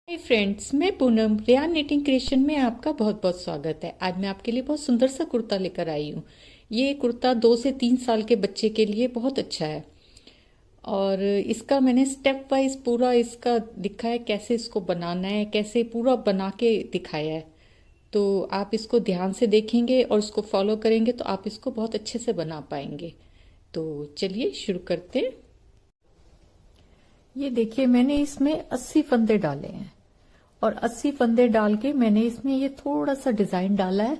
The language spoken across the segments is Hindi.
हाय फ्रेंड्स, मैं पूनम रियान निटिंग क्रिएशन में आपका बहुत बहुत स्वागत है। आज मैं आपके लिए बहुत सुंदर सा कुर्ता लेकर आई हूँ। ये कुर्ता 2 से 3 साल के बच्चे के लिए बहुत अच्छा है और इसका मैंने स्टेप वाइज पूरा इसका दिखा है, कैसे इसको बनाना है, कैसे पूरा बना के दिखाया है। तो आप इसको ध्यान से देखेंगे और इसको फॉलो करेंगे तो आप इसको बहुत अच्छे से बना पाएंगे। तो चलिए शुरू करते हैं। ये देखिए, मैंने इसमें 80 फंदे डाले हैं और 80 फंदे डाल के मैंने इसमें ये थोड़ा सा डिजाइन डाला है।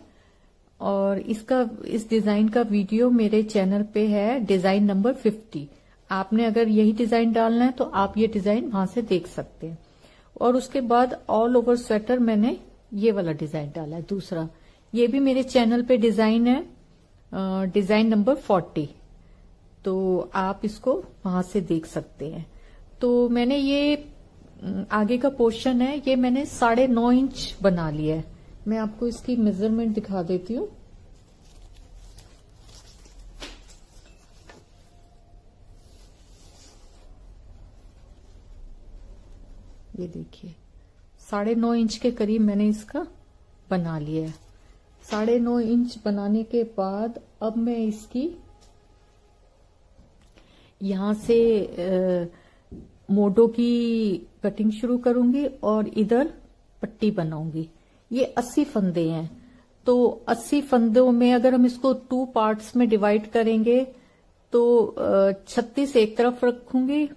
और इस डिजाइन का वीडियो मेरे चैनल पे है, डिजाइन नंबर 50। आपने अगर यही डिजाइन डालना है तो आप ये डिजाइन वहां से देख सकते हैं। और उसके बाद ऑल ओवर स्वेटर मैंने ये वाला डिजाइन डाला है दूसरा। ये भी मेरे चैनल पे डिजाइन है, डिजाइन नंबर 40। तो आप इसको वहां से देख सकते हैं। तो मैंने ये आगे का पोर्शन है, ये मैंने 9.5 इंच बना लिया है। मैं आपको इसकी मेजरमेंट दिखा देती हूँ। ये देखिए, 9.5 इंच के करीब मैंने इसका बना लिया है। 9.5 इंच बनाने के बाद अब मैं इसकी यहां से मोडो की कटिंग शुरू करूंगी और इधर पट्टी बनाऊंगी। ये 80 फंदे हैं, तो 80 फंदों में अगर हम इसको 2 पार्ट्स में डिवाइड करेंगे तो 36 एक तरफ रखूंगी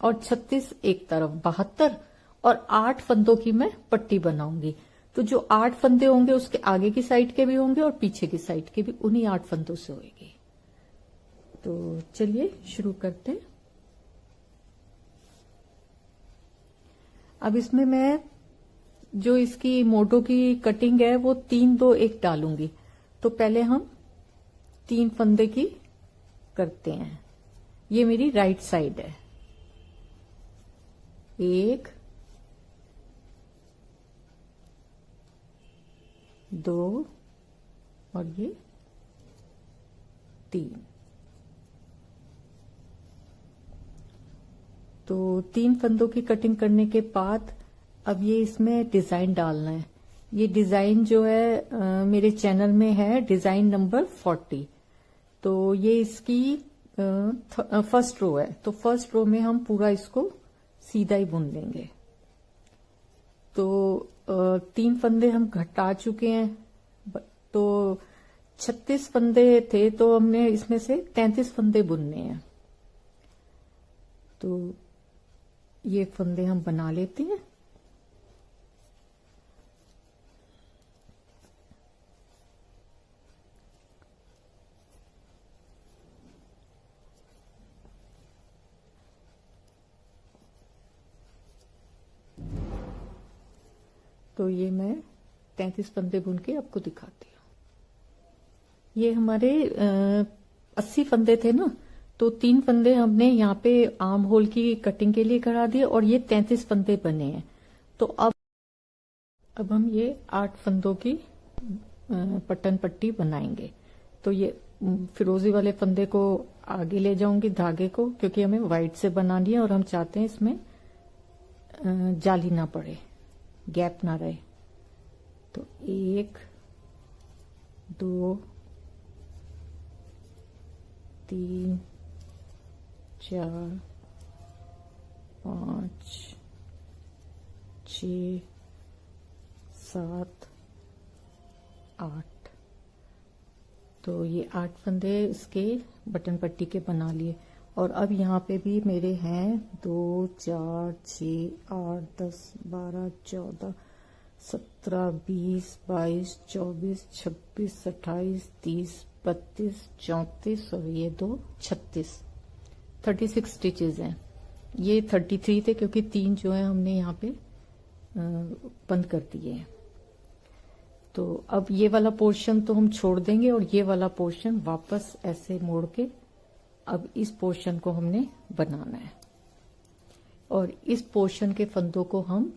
और 36 एक तरफ, 72। और 8 फंदों की मैं पट्टी बनाऊंगी। तो जो 8 फंदे होंगे उसके आगे की साइड के भी होंगे और पीछे की साइड के भी उन्हीं 8 फंदों से होंगे। तो चलिए शुरू करते हैं। अब इसमें मैं जो इसकी मोटो की कटिंग है वो 3-2-1 डालूंगी। तो पहले हम 3 फंदे की करते हैं। ये मेरी राइट साइड है, 1 2 और ये 3। तो 3 फंदों की कटिंग करने के बाद अब ये इसमें डिजाइन डालना है। ये डिजाइन जो है मेरे चैनल में है, डिजाइन नंबर 40। तो ये इसकी फर्स्ट रो है। तो फर्स्ट रो में हम पूरा इसको सीधा ही बुन लेंगे। तो 3 फंदे हम घटा चुके हैं। तो 36 फंदे थे, तो हमने इसमें से 33 फंदे बुनने हैं। तो ये फंदे हम बना लेते हैं। तो ये मैं 33 फंदे बुन के आपको दिखाती हूँ। ये हमारे 80 फंदे थे ना, तो 3 फंदे हमने यहाँ पे आर्म होल की कटिंग के लिए करा दिए और ये 33 फंदे बने हैं। तो अब हम ये 8 फंदों की पट्टन पट्टी बनाएंगे। तो ये फिरोजी वाले फंदे को आगे ले जाऊंगी धागे को, क्योंकि हमें व्हाइट से बनानी है और हम चाहते हैं इसमें जाली ना पड़े, गैप ना रहे। तो 1 2 3 4 5 6 7 8। तो ये 8 फंदे इसके बटन पट्टी के बना लिए। और अब यहाँ पे भी मेरे हैं 2 4 6 8 10 12 14 17 20 22 24 26 28 30 32 34 और ये 2 36, 36 स्टिचेस हैं। ये 33 थे क्योंकि 3 जो है हमने यहाँ पे बंद कर दिए हैं। तो अब ये वाला पोर्शन तो हम छोड़ देंगे और ये वाला पोर्शन वापस ऐसे मोड़ के अब इस पोर्शन को हमने बनाना है। और इस पोर्शन के फंदों को हम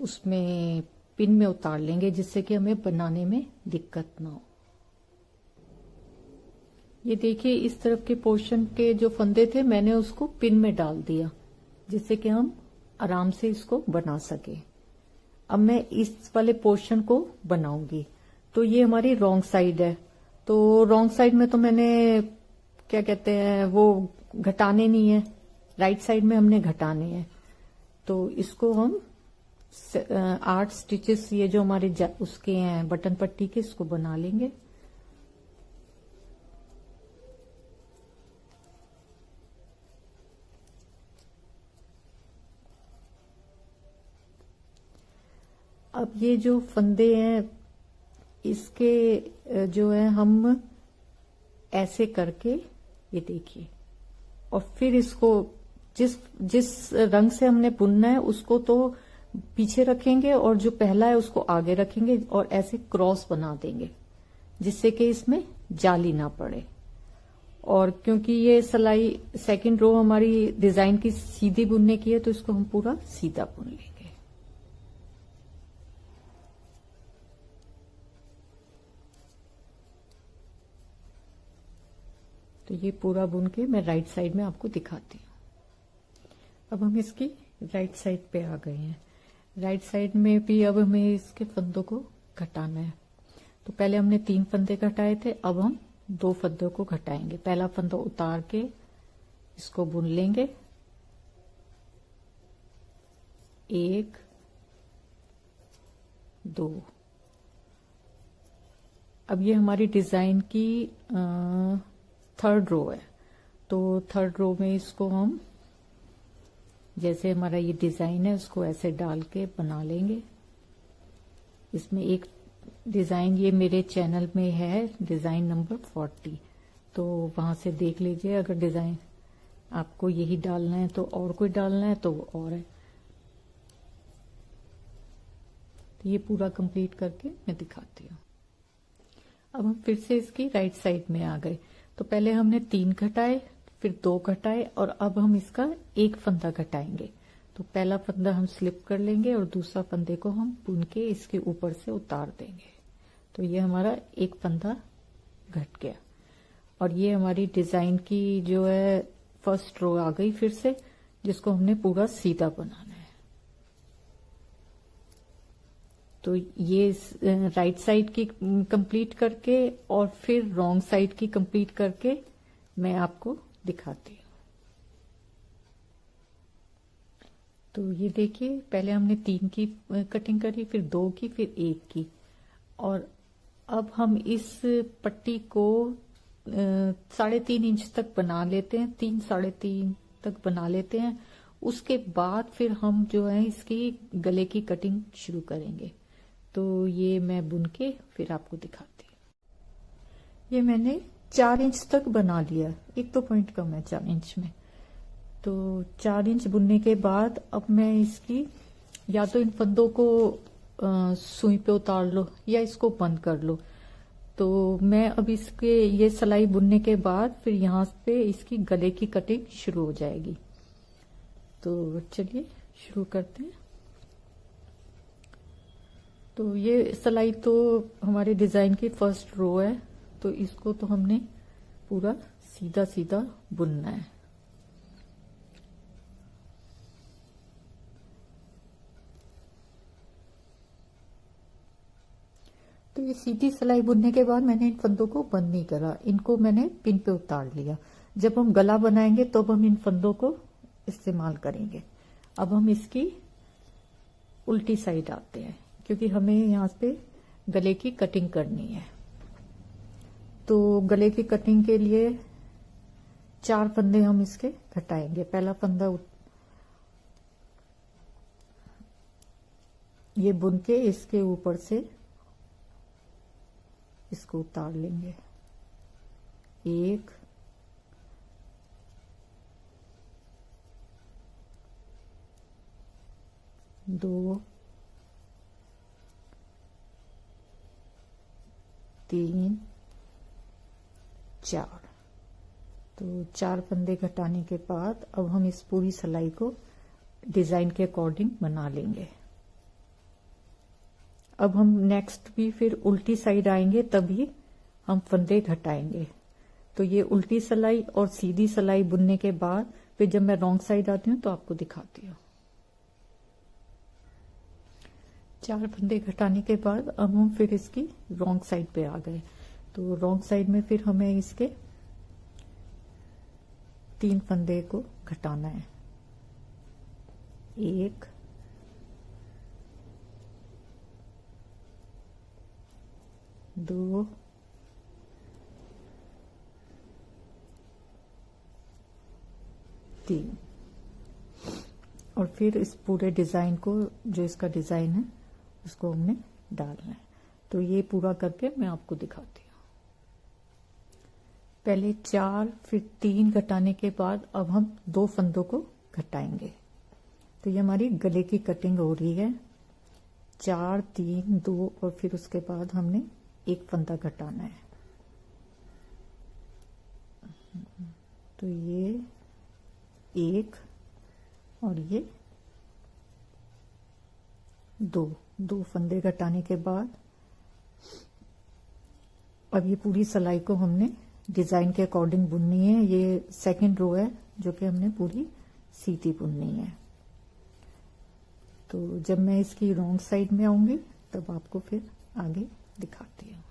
उसमें पिन में उतार लेंगे, जिससे कि हमें बनाने में दिक्कत ना हो। ये देखिए, इस तरफ के पोर्शन के जो फंदे थे मैंने उसको पिन में डाल दिया, जिससे कि हम आराम से इसको बना सके। अब मैं इस वाले पोर्शन को बनाऊंगी। तो ये हमारी रॉन्ग साइड है, तो रॉन्ग साइड में तो मैंने क्या कहते हैं वो घटाने नहीं है, राइट साइड में हमने घटाने हैं। तो इसको हम 8 स्टिचेस ये जो हमारे उसके हैं बटन पट्टी के, इसको बना लेंगे। अब ये जो फंदे हैं इसके जो है हम ऐसे करके, ये देखिए, और फिर इसको जिस जिस रंग से हमने बुनना है उसको तो पीछे रखेंगे और जो पहला है उसको आगे रखेंगे और ऐसे क्रॉस बना देंगे जिससे कि इसमें जाली ना पड़े। और क्योंकि ये सिलाई सेकंड रो हमारी डिजाइन की सीधी बुनने की है तो इसको हम पूरा सीधा बुन लेंगे। तो ये पूरा बुन के मैं राइट साइड में आपको दिखाती हूँ। अब हम इसकी राइट साइड पे आ गए हैं। राइट साइड में भी अब हमें इसके फंदों को घटाना है। तो पहले हमने 3 फंदे घटाए थे, अब हम 2 फंदों को घटाएंगे। पहला फंदा उतार के इसको बुन लेंगे, 1 2। अब ये हमारी डिजाइन की 3rd रो है, तो 3rd रो में इसको हम जैसे हमारा ये डिजाइन है उसको ऐसे डाल के बना लेंगे। इसमें एक डिजाइन ये मेरे चैनल में है, डिजाइन नंबर 40, तो वहां से देख लीजिए। अगर डिजाइन आपको यही डालना है तो और कोई डालना है तो वो और है। तो ये पूरा कंप्लीट करके मैं दिखाती हूँ। अब हम फिर से इसकी राइट साइड में आ गए। तो पहले हमने 3 घटाए, फिर 2 घटाए और अब हम इसका 1 फंदा घटाएंगे। तो पहला फंदा हम स्लिप कर लेंगे और दूसरा फंदे को हम बुन के इसके ऊपर से उतार देंगे। तो ये हमारा 1 फंदा घट गया और ये हमारी डिजाइन की जो है फर्स्ट रो आ गई फिर से, जिसको हमने पूरा सीधा बनाना है। तो ये राइट साइड की कंप्लीट करके और फिर रॉन्ग साइड की कंप्लीट करके मैं आपको दिखाती हूँ। तो ये देखिए, पहले हमने 3 की कटिंग करी, फिर 2 की, फिर 1 की, और अब हम इस पट्टी को 3.5 इंच तक बना लेते हैं, 3 साढ़े 3 तक बना लेते हैं। उसके बाद फिर हम जो है इसकी गले की कटिंग शुरू करेंगे। तो ये मैं बुन के फिर आपको दिखाती हूँ। ये मैंने 4 इंच तक बना लिया, 1-2 पॉइंट कम है 4 इंच में। तो 4 इंच बुनने के बाद अब मैं इसकी या तो इन फंदों को सुई पे उतार लो या इसको बंद कर लो। तो मैं अब इसके ये सिलाई बुनने के बाद फिर यहाँ पे इसकी गले की कटिंग शुरू हो जाएगी। तो चलिए शुरू करते हैं। तो ये सिलाई तो हमारे डिजाइन की फर्स्ट रो है, तो इसको तो हमने पूरा सीधा सीधा बुनना है। तो ये सीधी सिलाई बुनने के बाद मैंने इन फंदों को बंद नहीं करा, इनको मैंने पिन पे उतार लिया। जब हम गला बनाएंगे तो हम इन फंदों को इस्तेमाल करेंगे। अब हम इसकी उल्टी साइड आते हैं, क्योंकि हमें यहाँ पे गले की कटिंग करनी है। तो गले की कटिंग के लिए 4 फंदे हम इसके घटाएंगे। पहला फंदा ये बुन के इसके ऊपर से इसको उतार लेंगे, 1 2 3 4। तो 4 फंदे घटाने के बाद अब हम इस पूरी सिलाई को डिजाइन के अकॉर्डिंग बना लेंगे। अब हम नेक्स्ट भी फिर उल्टी साइड आएंगे, तभी हम फंदे घटाएंगे। तो ये उल्टी सिलाई और सीधी सिलाई बुनने के बाद फिर जब मैं रॉन्ग साइड आती हूँ तो आपको दिखाती हूँ। 4 फंदे घटाने के बाद अब हम फिर इसकी रॉन्ग साइड पे आ गए। तो रॉन्ग साइड में फिर हमें इसके 3 फंदे को घटाना है। 1 2 3 और फिर इस पूरे डिजाइन को, जो इसका डिजाइन है, उसको हमने डालना है। तो ये पूरा करके मैं आपको दिखाती हूँ। पहले 4 फिर 3 घटाने के बाद अब हम 2 फंदों को घटाएंगे। तो ये हमारी गले की कटिंग हो रही है। 4 3 2 और फिर उसके बाद हमने 1 फंदा घटाना है। तो ये 1 और ये 2 फंदे घटाने के बाद अब ये पूरी सिलाई को हमने डिजाइन के अकॉर्डिंग बुननी है। ये सेकंड रो है जो कि हमने पूरी सीधी बुननी है। तो जब मैं इसकी रॉन्ग साइड में आऊंगी तब आपको फिर आगे दिखाती हूँ।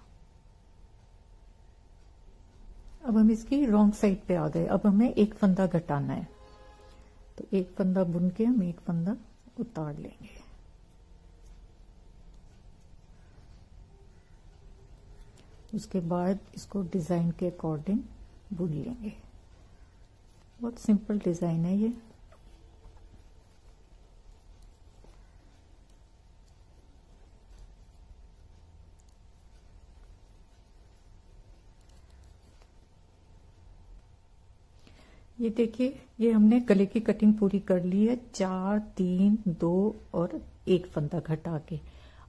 अब हम इसकी रॉन्ग साइड पे आ गए। अब हमें 1 फंदा घटाना है। तो 1 फंदा बुन के हम 1 फंदा उतार लेंगे। उसके बाद इसको डिजाइन के अकॉर्डिंग बुन लेंगे। बहुत सिंपल डिजाइन है ये। ये देखिए, ये हमने गले की कटिंग पूरी कर ली है। 4 3 2 और 1 फंदा घटा के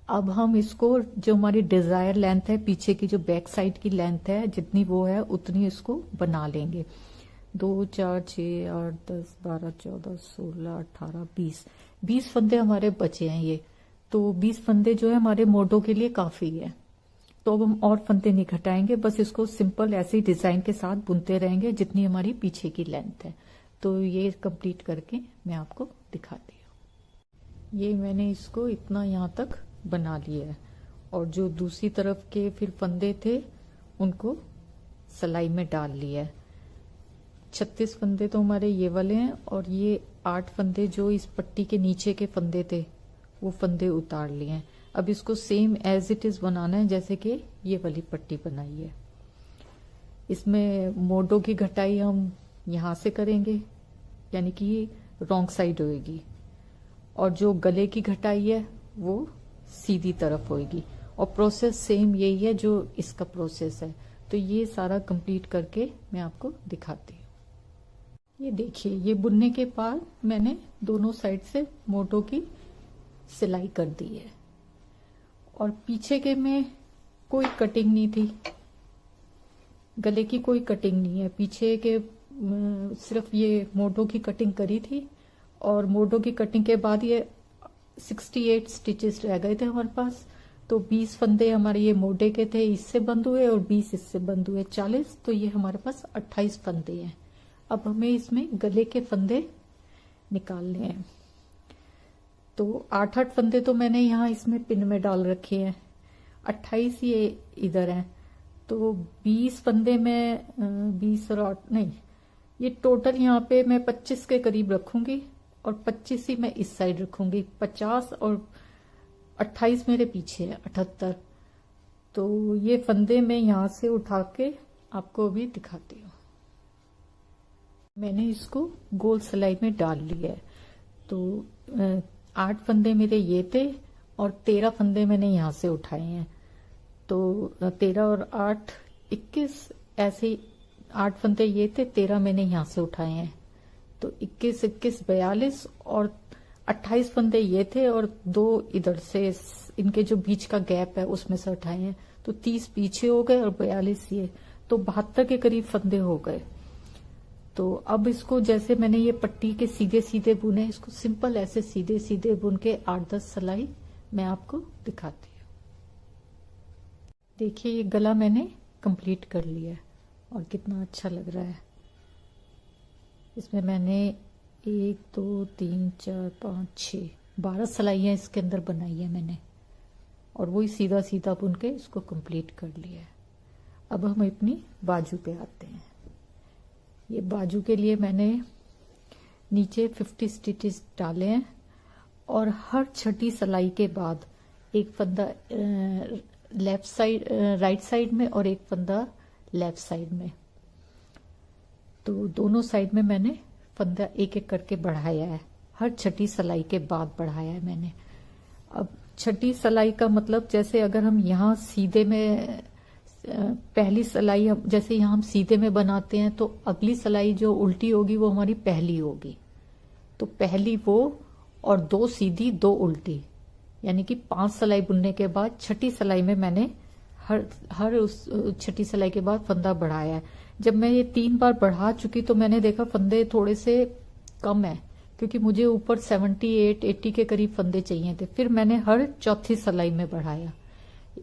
अब हम इसको, जो हमारी डिजायर लेंथ है, पीछे की जो बैक साइड की लेंथ है, जितनी वो है उतनी इसको बना लेंगे। 2 4 6 8 10 12 14 16 18 20 फंदे हमारे बचे हैं ये। तो 20 फंदे जो है हमारे मोडों के लिए काफी है। तो अब हम और फंदे नहीं घटाएंगे, बस इसको सिंपल ऐसे ही डिजाइन के साथ बुनते रहेंगे जितनी हमारी पीछे की लेंथ है। तो ये कंप्लीट करके मैं आपको दिखाती हूँ। ये मैंने इसको इतना यहाँ तक बना लिया है और जो दूसरी तरफ के फिर फंदे थे उनको सिलाई में डाल लिया है। 36 फंदे तो हमारे ये वाले हैं और ये 8 फंदे जो इस पट्टी के नीचे के फंदे थे वो फंदे उतार लिए हैं। अब इसको सेम एज इट इज बनाना है जैसे कि ये वाली पट्टी बनाई है। इसमें मोडों की घटाई हम यहां से करेंगे, यानी कि रॉन्ग साइड होएगी, और जो गले की घटाई है वो सीधी तरफ होएगी। और प्रोसेस सेम यही है जो इसका प्रोसेस है। तो ये सारा कंप्लीट करके मैं आपको दिखाती हूँ। ये देखिए, ये बुनने के बाद मैंने दोनों साइड से मोटों की सिलाई कर दी है और पीछे के में कोई कटिंग नहीं थी, गले की कोई कटिंग नहीं है। पीछे के सिर्फ ये मोटों की कटिंग करी थी और मोटों की कटिंग के बाद ये 68 स्टिचेस रह गए थे हमारे पास। तो 20 फंदे हमारे ये मोटे के थे, इससे बंद हुए, और 20 इससे बंद हुए, 40। तो ये हमारे पास 28 फंदे हैं। अब हमें इसमें गले के फंदे निकालने हैं। तो 8-8 फंदे तो मैंने यहाँ इसमें पिन में डाल रखे हैं, 28 ये इधर हैं। तो 20 फंदे में 20 और 8 नहीं, ये टोटल यहाँ पे मैं 25 के करीब रखूंगी और 25 ही मैं इस साइड रखूंगी। 50 और 28 मेरे पीछे है, 78। तो ये फंदे मैं यहाँ से उठा के आपको अभी दिखाती हूँ। मैंने इसको गोल सिलाई में डाल लिया है। तो 8 फंदे मेरे ये थे और 13 फंदे मैंने यहाँ से उठाए हैं। तो 13 और 8 21, ऐसे 8 फंदे ये थे, 13 मैंने यहाँ से उठाए हैं। तो 21 21 42 और 28 फंदे ये थे और 2 इधर से, इनके जो बीच का गैप है उसमें से उठाए हैं। तो 30 पीछे हो गए और 42 ये, तो 72 के करीब फंदे हो गए। तो अब इसको जैसे मैंने ये पट्टी के सीधे सीधे बुने, इसको सिंपल ऐसे सीधे सीधे बुन के 8-10 सिलाई मैं आपको दिखाती हूँ। देखिए, ये गला मैंने कंप्लीट कर लिया है और कितना अच्छा लग रहा है। इसमें मैंने 1 2 3 4 5 6 12 सिलाइयाँ इसके अंदर बनाई है मैंने। और वही सीधा सीधा बुन के इसको कंप्लीट कर लिया है। अब हम अपनी बाजू पे आते हैं। ये बाजू के लिए मैंने नीचे 50 स्टिचेस डाले हैं और हर छठी सिलाई के बाद एक फंदा लेफ्ट साइड राइट साइड में और एक फंदा लेफ्ट साइड में, तो दोनों साइड में मैंने फंदा एक एक करके बढ़ाया है। हर छठी सिलाई के बाद बढ़ाया है मैंने। अब छठी सिलाई का मतलब जैसे अगर हम यहाँ सीधे में पहली सिलाई जैसे यहाँ हम सीधे में बनाते हैं, तो अगली सिलाई जो उल्टी होगी वो हमारी पहली होगी। तो पहली वो और 2 सीधी 2 उल्टी, यानी कि 5 सिलाई बुनने के बाद छठी सिलाई में मैंने हर उस छठी सिलाई के बाद फंदा बढ़ाया है। जब मैं ये 3 बार बढ़ा चुकी तो मैंने देखा फंदे थोड़े से कम है, क्योंकि मुझे ऊपर 78-80 के करीब फंदे चाहिए थे। फिर मैंने हर चौथी सिलाई में बढ़ाया।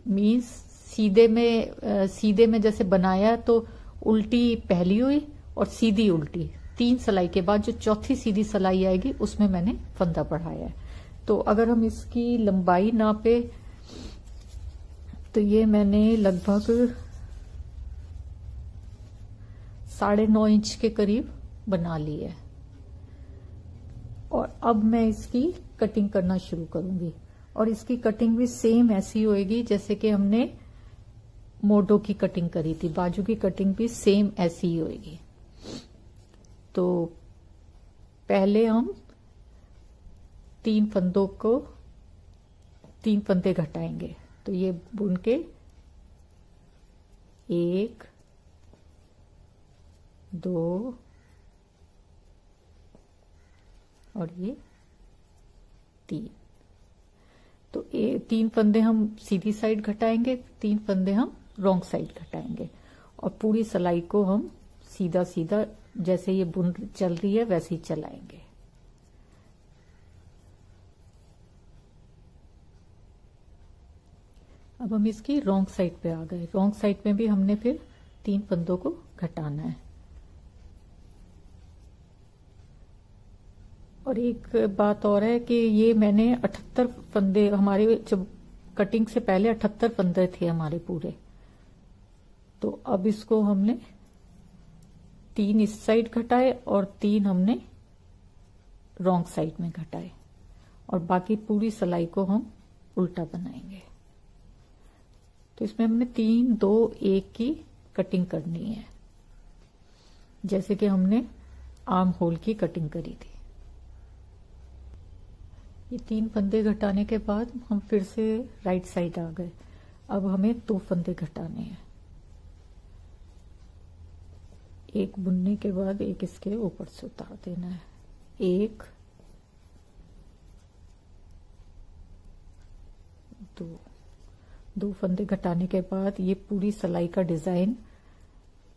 मीन्स सीधे में जैसे बनाया तो उल्टी पहली हुई और सीधी उल्टी, 3 सिलाई के बाद जो चौथी सीधी सिलाई आएगी उसमें मैंने फंदा बढ़ाया है। तो अगर हम इसकी लंबाई नापे तो ये मैंने लगभग 9.5 इंच के करीब बना ली है। और अब मैं इसकी कटिंग करना शुरू करूंगी, और इसकी कटिंग भी सेम ऐसी होएगी जैसे कि हमने मोडो की कटिंग करी थी। बाजू की कटिंग भी सेम ऐसी ही होएगी। तो पहले हम 3 फंदे घटाएंगे। तो ये बुन के 1 2 और ये 3। तो 3 फंदे हम सीधी साइड घटाएंगे, 3 फंदे हम रॉन्ग साइड घटाएंगे, और पूरी सिलाई को हम सीधा सीधा जैसे ये बुन चल रही है वैसे ही चलाएंगे। अब हम इसकी रॉन्ग साइड पे आ गए। रॉन्ग साइड में भी हमने फिर 3 फंदों को घटाना है। और एक बात और है कि ये मैंने 78 फंदे, हमारे जब कटिंग से पहले 78 फंदे थे हमारे पूरे। तो अब इसको हमने 3 इस साइड घटाए और 3 हमने रॉन्ग साइड में घटाए, और बाकी पूरी सिलाई को हम उल्टा बनाएंगे। तो इसमें हमने 3 2 1 की कटिंग करनी है, जैसे कि हमने आर्म होल की कटिंग करी थी। ये 3 फंदे घटाने के बाद हम फिर से राइट साइड आ गए। अब हमें 2 फंदे घटाने हैं। एक बुनने के बाद एक इसके ऊपर से उतार देना है। 1 2 फंदे घटाने के बाद ये पूरी सिलाई का डिजाइन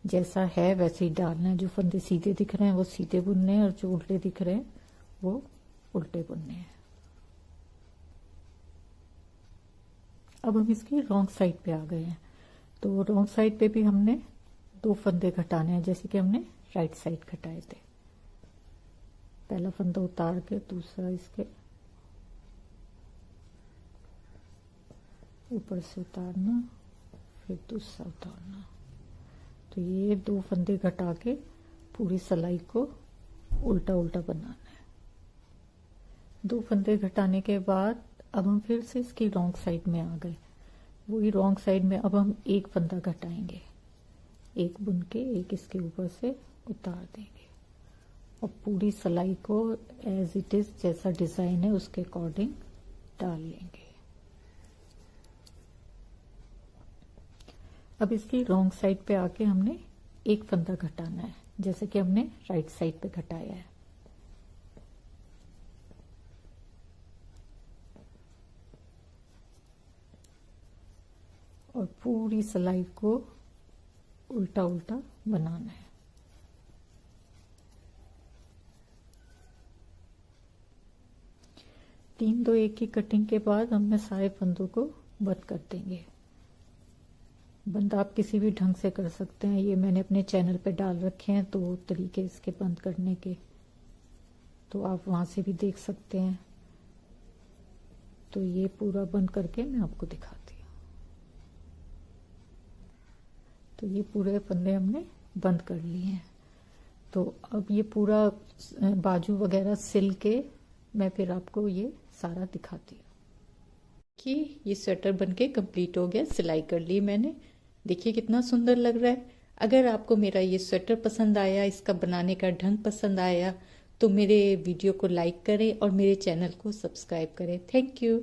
जैसा है वैसे ही डालना है। जो फंदे सीधे दिख रहे हैं वो सीधे बुनने हैं, और जो उल्टे दिख रहे हैं वो उल्टे बुनने हैं। अब हम इसकी रॉन्ग साइड पे आ गए हैं। तो रॉन्ग साइड पे भी हमने 2 फंदे घटाने हैं, जैसे कि हमने राइट साइड घटाए थे। पहला फंदा उतार के दूसरा इसके ऊपर से उतारना, फिर दूसरा उतारना। तो ये 2 फंदे घटा के पूरी सिलाई को उल्टा उल्टा बनाना है। 2 फंदे घटाने के बाद अब हम फिर से इसकी रॉन्ग साइड में आ गए। वही रॉन्ग साइड में अब हम 1 फंदा घटाएंगे, 1 बुन के एक इसके ऊपर से उतार देंगे, और पूरी सिलाई को एज इट इज जैसा डिजाइन है उसके अकॉर्डिंग डाल लेंगे। अब इसकी रॉन्ग साइड पे आके हमने 1 फंदा घटाना है, जैसे कि हमने राइट साइड पे घटाया है। और पूरी सिलाई को उल्टा उल्टा बनाना है। तीन 2 1 की कटिंग के बाद हम सारे फंदों को बंद कर देंगे। बंद आप किसी भी ढंग से कर सकते हैं, ये मैंने अपने चैनल पे डाल रखे हैं तो तरीके इसके बंद करने के, तो आप वहां से भी देख सकते हैं। तो ये पूरा बंद करके मैं आपको दिखाती हूँ। तो ये पूरे फंदे हमने बंद कर लिए हैं। तो अब ये पूरा बाजू वगैरह सिल के मैं फिर आपको ये सारा दिखाती हूँ कि ये स्वेटर बनके कंप्लीट हो गया। सिलाई कर ली मैंने, देखिए कितना सुंदर लग रहा है। अगर आपको मेरा ये स्वेटर पसंद आया, इसका बनाने का ढंग पसंद आया, तो मेरे वीडियो को लाइक करें और मेरे चैनल को सब्सक्राइब करें। Thank you.